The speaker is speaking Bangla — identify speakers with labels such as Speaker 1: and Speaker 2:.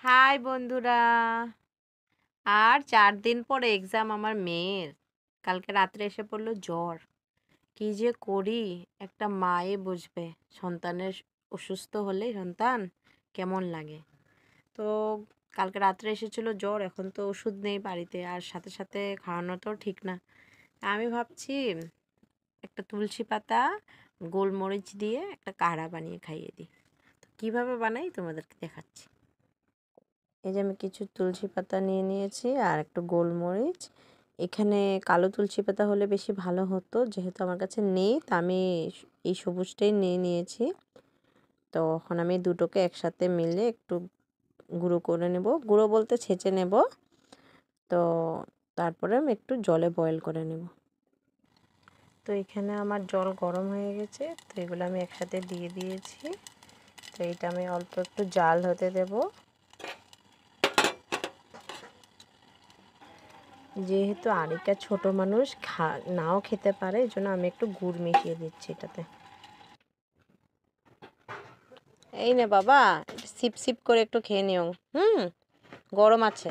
Speaker 1: হাই বন্ধুরা। আর 4 দিন পরে এক্সাম আমার মেয়ের। কালকে রাত্রে এসে পড়লো জ্বর। কি যে করি একটা মায়ে বুঝবে। সন্তানের অসুস্থ হলে সন্তান কেমন লাগে। তো কালকে রাত্রে এসেছিল জ্বর, এখন তো ওষুধ নেই বাড়িতে, আর সাথে সাথে খাওয়ানোটাও ঠিক না। আমি ভাবছি একটা তুলসী পাতা গোলমরিচ দিয়ে একটা কাঢ়া বানিয়ে খাইয়ে দিই। তো কীভাবে বানাই তোমাদেরকে দেখাচ্ছি। এই যে আমি কিছু তুলসী পাতা নিয়ে নিয়েছি আর একটু গোলমরিচ। এখানে কালো তুলসী পাতা হলে বেশি ভালো হতো, যেহেতু আমার কাছে নেই তা আমি এই সবুজটাই নিয়ে নিয়েছি। তো এখন আমি দুটোকে একসাথে মিলে একটু গুঁড়ো করে নেব, গুঁড়ো বলতে ছেঁচে নেব। তো তারপরে আমি একটু জলে বয়েল করে নেব। তো এখানে আমার জল গরম হয়ে গেছে, তো এগুলো আমি একসাথে দিয়ে দিয়েছি। তো এইটা আমি অল্প একটু জাল হতে দেবো। যেহেতু আরিকা ছোট মানুষ, নাও খেতে পারে, এই জন্য আমি একটু গুড় মিশিয়ে দিচ্ছি এটাতে। এই নে বাবা, সিপ সিপ করে একটু খেয়ে নিও। গরম আছে।